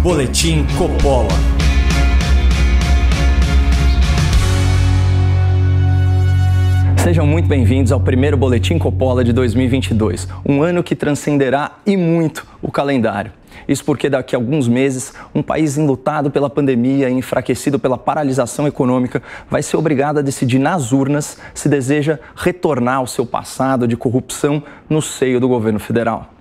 Boletim Coppola. Sejam muito bem-vindos ao primeiro Boletim Coppola de 2022, um ano que transcenderá e muito o calendário. Isso porque daqui a alguns meses, um país enlutado pela pandemia e enfraquecido pela paralisação econômica vai ser obrigado a decidir nas urnas se deseja retornar ao seu passado de corrupção no seio do governo federal.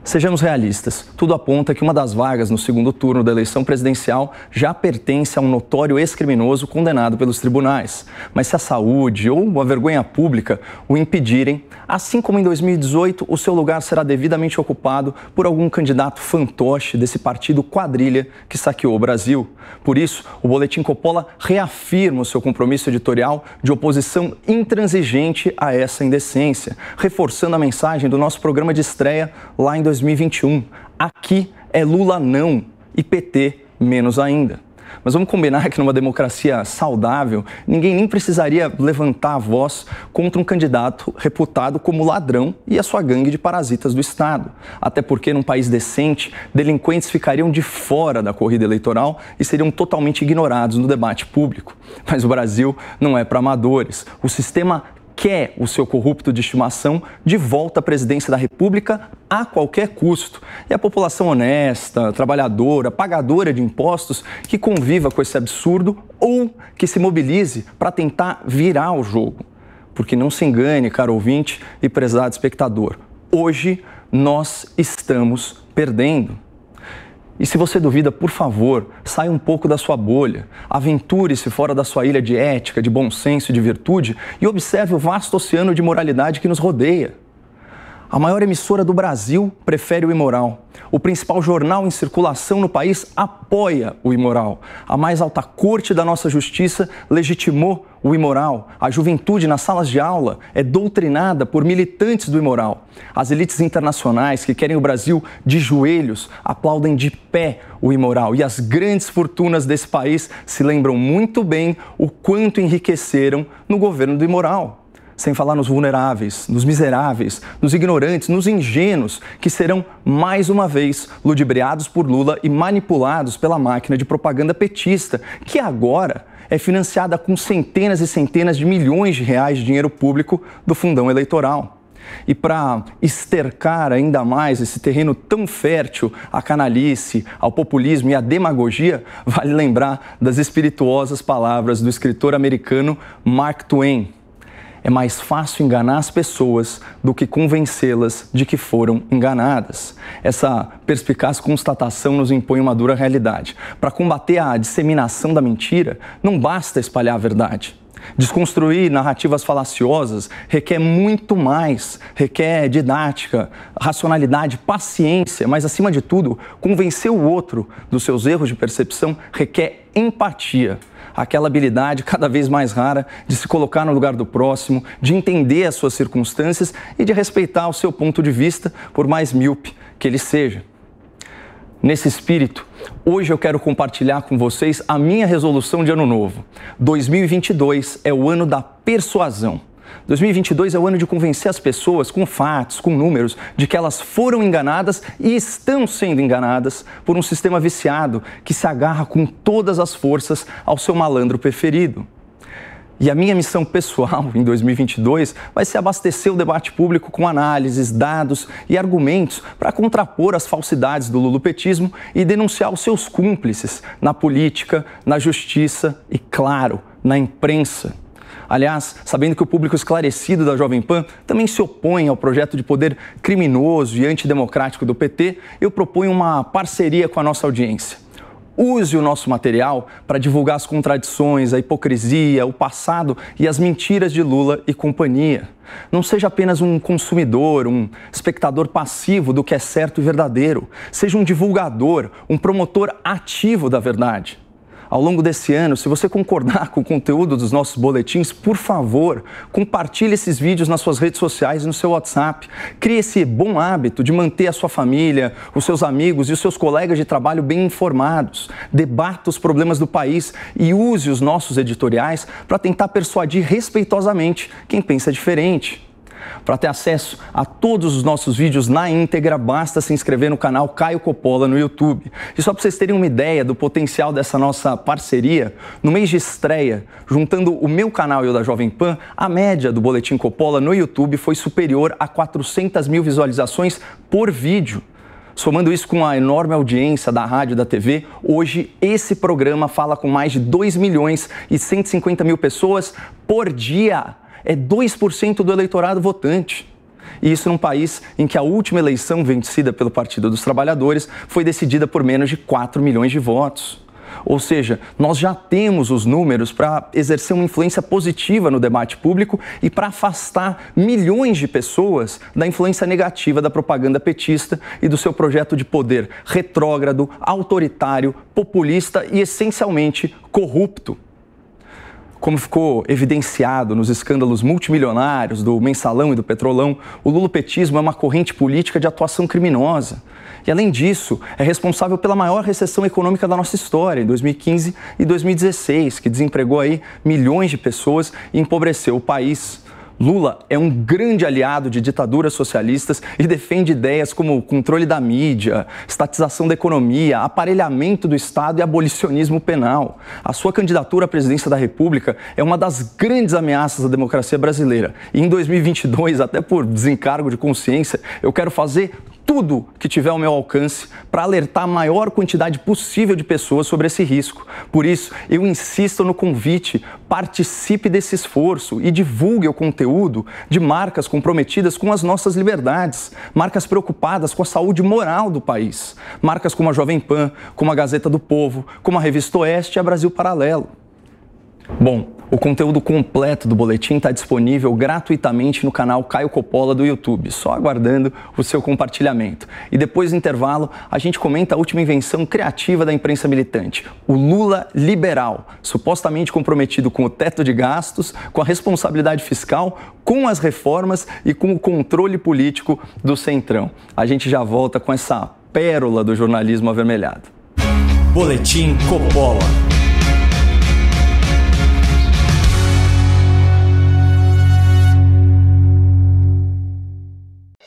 Sejamos realistas, tudo aponta que uma das vagas no segundo turno da eleição presidencial já pertence a um notório ex-criminoso condenado pelos tribunais. Mas se a saúde ou a vergonha pública o impedirem, assim como em 2018, o seu lugar será devidamente ocupado por algum candidato fantoche desse partido quadrilha que saqueou o Brasil. Por isso, o Boletim Coppola reafirma o seu compromisso editorial de oposição intransigente a essa indecência, reforçando a mensagem do nosso programa de estreia lá em 2021. Aqui é Lula não e PT menos ainda. Mas vamos combinar que numa democracia saudável, ninguém nem precisaria levantar a voz contra um candidato reputado como ladrão e a sua gangue de parasitas do Estado. Até porque, num país decente, delinquentes ficariam de fora da corrida eleitoral e seriam totalmente ignorados no debate público. Mas o Brasil não é para amadores. O sistema quer o seu corrupto de estimação de volta à presidência da República a qualquer custo. E a população honesta, trabalhadora, pagadora de impostos, que conviva com esse absurdo ou que se mobilize para tentar virar o jogo. Porque não se engane, caro ouvinte e prezado espectador, hoje nós estamos perdendo. E se você duvida, por favor, saia um pouco da sua bolha, aventure-se fora da sua ilha de ética, de bom senso e de virtude e observe o vasto oceano de moralidade que nos rodeia. A maior emissora do Brasil prefere o imoral. O principal jornal em circulação no país apoia o imoral. A mais alta corte da nossa justiça legitimou o imoral. A juventude nas salas de aula é doutrinada por militantes do imoral. As elites internacionais que querem o Brasil de joelhos aplaudem de pé o imoral. E as grandes fortunas desse país se lembram muito bem o quanto enriqueceram no governo do imoral. Sem falar nos vulneráveis, nos miseráveis, nos ignorantes, nos ingênuos, que serão, mais uma vez, ludibriados por Lula e manipulados pela máquina de propaganda petista, que agora é financiada com centenas e centenas de milhões de reais de dinheiro público do fundão eleitoral. E para estercar ainda mais esse terreno tão fértil à canalice, ao populismo e à demagogia, vale lembrar das espirituosas palavras do escritor americano Mark Twain. É mais fácil enganar as pessoas do que convencê-las de que foram enganadas. Essa perspicaz constatação nos impõe uma dura realidade. Para combater a disseminação da mentira, não basta espalhar a verdade. Desconstruir narrativas falaciosas requer muito mais, requer didática, racionalidade, paciência, mas, acima de tudo, convencer o outro dos seus erros de percepção requer empatia. Aquela habilidade cada vez mais rara de se colocar no lugar do próximo, de entender as suas circunstâncias e de respeitar o seu ponto de vista, por mais míope que ele seja. Nesse espírito, hoje eu quero compartilhar com vocês a minha resolução de ano novo. 2022 é o ano da persuasão. 2022 é o ano de convencer as pessoas com fatos, com números, de que elas foram enganadas e estão sendo enganadas por um sistema viciado que se agarra com todas as forças ao seu malandro preferido. E a minha missão pessoal em 2022 vai ser abastecer o debate público com análises, dados e argumentos para contrapor as falsidades do lulupetismo e denunciar os seus cúmplices na política, na justiça e, claro, na imprensa. Aliás, sabendo que o público esclarecido da Jovem Pan também se opõe ao projeto de poder criminoso e antidemocrático do PT, eu proponho uma parceria com a nossa audiência. Use o nosso material para divulgar as contradições, a hipocrisia, o passado e as mentiras de Lula e companhia. Não seja apenas um consumidor, um espectador passivo do que é certo e verdadeiro. Seja um divulgador, um promotor ativo da verdade. Ao longo desse ano, se você concordar com o conteúdo dos nossos boletins, por favor, compartilhe esses vídeos nas suas redes sociais e no seu WhatsApp. Crie esse bom hábito de manter a sua família, os seus amigos e os seus colegas de trabalho bem informados. Debata os problemas do país e use os nossos editoriais para tentar persuadir respeitosamente quem pensa diferente. Para ter acesso a todos os nossos vídeos na íntegra, basta se inscrever no canal Caio Coppola no YouTube. E só para vocês terem uma ideia do potencial dessa nossa parceria, no mês de estreia, juntando o meu canal e o da Jovem Pan, a média do Boletim Coppola no YouTube foi superior a 400 mil visualizações por vídeo. Somando isso com a enorme audiência da rádio e da TV, hoje esse programa fala com mais de 2 milhões e 150 mil pessoas por dia. É 2% do eleitorado votante. E isso num país em que a última eleição vencida pelo Partido dos Trabalhadores foi decidida por menos de 4 milhões de votos. Ou seja, nós já temos os números para exercer uma influência positiva no debate público e para afastar milhões de pessoas da influência negativa da propaganda petista e do seu projeto de poder retrógrado, autoritário, populista e essencialmente corrupto. Como ficou evidenciado nos escândalos multimilionários do Mensalão e do Petrolão, o lulopetismo é uma corrente política de atuação criminosa. E, além disso, é responsável pela maior recessão econômica da nossa história, em 2015 e 2016, que desempregou aí milhões de pessoas e empobreceu o país. Lula é um grande aliado de ditaduras socialistas e defende ideias como o controle da mídia, estatização da economia, aparelhamento do Estado e abolicionismo penal. A sua candidatura à presidência da República é uma das grandes ameaças à democracia brasileira. E em 2022, até por desencargo de consciência, eu quero fazer tudo que tiver ao meu alcance para alertar a maior quantidade possível de pessoas sobre esse risco. Por isso, eu insisto no convite, participe desse esforço e divulgue o conteúdo de marcas comprometidas com as nossas liberdades, marcas preocupadas com a saúde moral do país, marcas como a Jovem Pan, como a Gazeta do Povo, como a Revista Oeste e a Brasil Paralelo. Bom, o conteúdo completo do boletim está disponível gratuitamente no canal Caio Coppola do YouTube, só aguardando o seu compartilhamento. E depois do intervalo, a gente comenta a última invenção criativa da imprensa militante, o Lula liberal, supostamente comprometido com o teto de gastos, com a responsabilidade fiscal, com as reformas e com o controle político do Centrão. A gente já volta com essa pérola do jornalismo avermelhado. Boletim Coppola.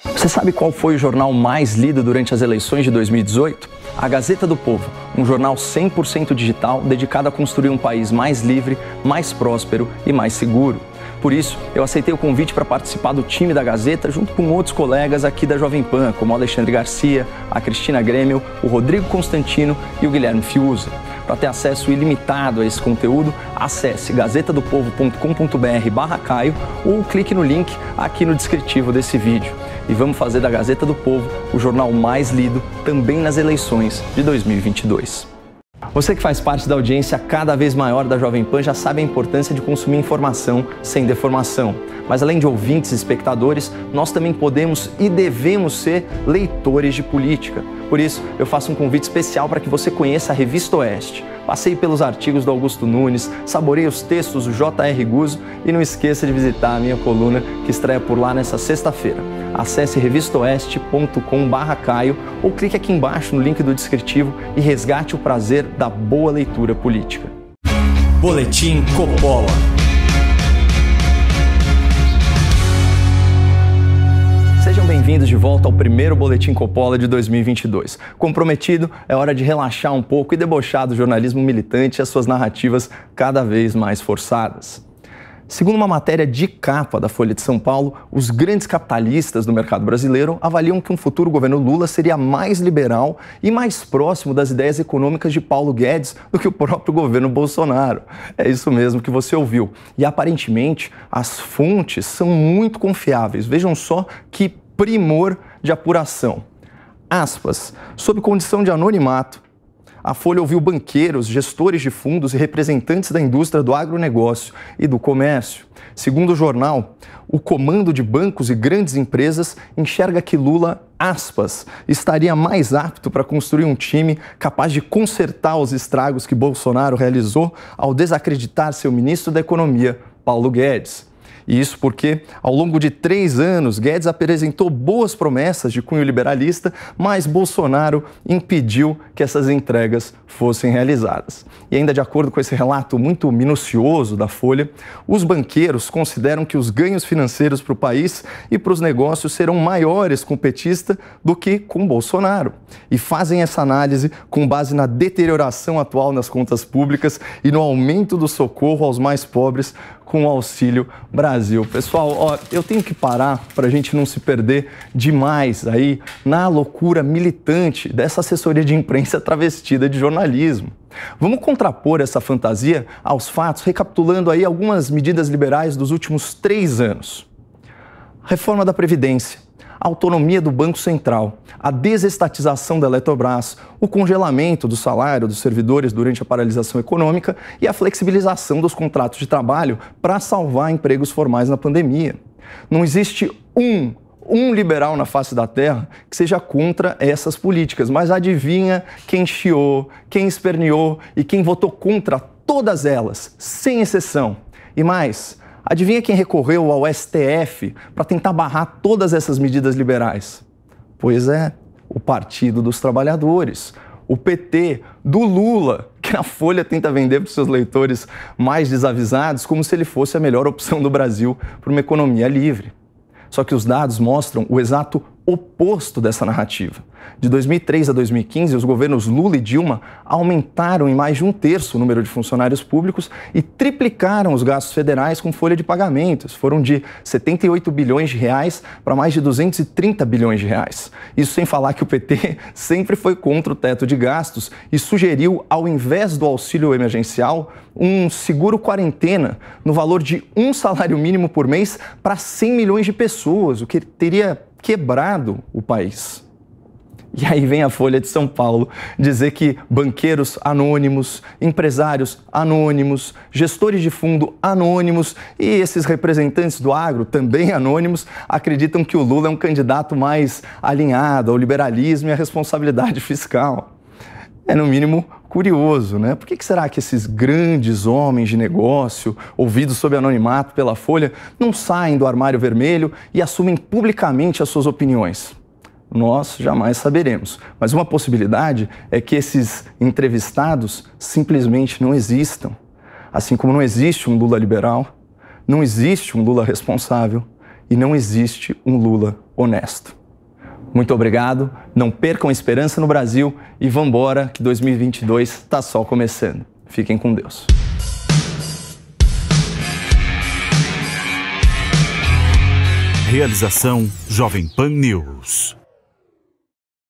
Você sabe qual foi o jornal mais lido durante as eleições de 2018? A Gazeta do Povo, um jornal 100% digital dedicado a construir um país mais livre, mais próspero e mais seguro. Por isso, eu aceitei o convite para participar do time da Gazeta junto com outros colegas aqui da Jovem Pan, como o Alexandre Garcia, a Cristina Grêmio, o Rodrigo Constantino e o Guilherme Fiuza. Para ter acesso ilimitado a esse conteúdo, acesse gazetadopovo.com.br/Caio ou clique no link aqui no descritivo desse vídeo. E vamos fazer da Gazeta do Povo o jornal mais lido também nas eleições de 2022. Você que faz parte da audiência cada vez maior da Jovem Pan já sabe a importância de consumir informação sem deformação. Mas além de ouvintes e espectadores, nós também podemos e devemos ser leitores de política. Por isso, eu faço um convite especial para que você conheça a Revista Oeste. Passeie pelos artigos do Augusto Nunes, saboreie os textos do J.R. Guzzo e não esqueça de visitar a minha coluna que estreia por lá nessa sexta-feira. Acesse revistaoeste.com/Caio ou clique aqui embaixo no link do descritivo e resgate o prazer da boa leitura política. Boletim Coppola. Sejam bem-vindos de volta ao primeiro Boletim Coppola de 2022. Comprometido, é hora de relaxar um pouco e debochar do jornalismo militante e as suas narrativas cada vez mais forçadas. Segundo uma matéria de capa da Folha de São Paulo, os grandes capitalistas do mercado brasileiro avaliam que um futuro governo Lula seria mais liberal e mais próximo das ideias econômicas de Paulo Guedes do que o próprio governo Bolsonaro. É isso mesmo que você ouviu. E aparentemente as fontes são muito confiáveis. Vejam só que primor de apuração. Aspas, sob condição de anonimato, a Folha ouviu banqueiros, gestores de fundos e representantes da indústria do agronegócio e do comércio. Segundo o jornal, o comando de bancos e grandes empresas enxerga que Lula, aspas, estaria mais apto para construir um time capaz de consertar os estragos que Bolsonaro realizou ao desacreditar seu ministro da Economia, Paulo Guedes. E isso porque, ao longo de 3 anos, Guedes apresentou boas promessas de cunho liberalista, mas Bolsonaro impediu que essas entregas fossem realizadas. E ainda de acordo com esse relato muito minucioso da Folha, os banqueiros consideram que os ganhos financeiros para o país e para os negócios serão maiores com o petista do que com Bolsonaro. E fazem essa análise com base na deterioração atual nas contas públicas e no aumento do socorro aos mais pobres com o Auxílio Brasil. Pessoal, eu tenho que parar para a gente não se perder demais aí na loucura militante dessa assessoria de imprensa travestida de jornalismo. Vamos contrapor essa fantasia aos fatos, recapitulando aí algumas medidas liberais dos últimos 3 anos. Reforma da Previdência, a autonomia do Banco Central, a desestatização da Eletrobras, o congelamento do salário dos servidores durante a paralisação econômica e a flexibilização dos contratos de trabalho para salvar empregos formais na pandemia. Não existe um liberal na face da terra que seja contra essas políticas, mas adivinha quem chiou, quem esperneou e quem votou contra todas elas, sem exceção. E mais, adivinha quem recorreu ao STF para tentar barrar todas essas medidas liberais? Pois é, o Partido dos Trabalhadores, o PT do Lula, que a Folha tenta vender para os seus leitores mais desavisados como se ele fosse a melhor opção do Brasil para uma economia livre. Só que os dados mostram o exato oposto dessa narrativa. De 2003 a 2015, os governos Lula e Dilma aumentaram em mais de 1/3 o número de funcionários públicos e triplicaram os gastos federais com folha de pagamentos. Foram de 78 bilhões de reais para mais de 230 bilhões de reais. Isso sem falar que o PT sempre foi contra o teto de gastos e sugeriu, ao invés do auxílio emergencial, um seguro quarentena no valor de um salário mínimo por mês para 100 milhões de pessoas, o que teria quebrado o país. E aí vem a Folha de São Paulo dizer que banqueiros anônimos, empresários anônimos, gestores de fundo anônimos e esses representantes do agro, também anônimos, acreditam que o Lula é um candidato mais alinhado ao liberalismo e à responsabilidade fiscal. É, no mínimo, curioso, né? Por que será que esses grandes homens de negócio, ouvidos sob anonimato pela Folha, não saem do armário vermelho e assumem publicamente as suas opiniões? Nós jamais saberemos, mas uma possibilidade é que esses entrevistados simplesmente não existam. Assim como não existe um Lula liberal, não existe um Lula responsável e não existe um Lula honesto. Muito obrigado, não percam a esperança no Brasil e vambora que 2022 está só começando. Fiquem com Deus. Realização Jovem Pan News.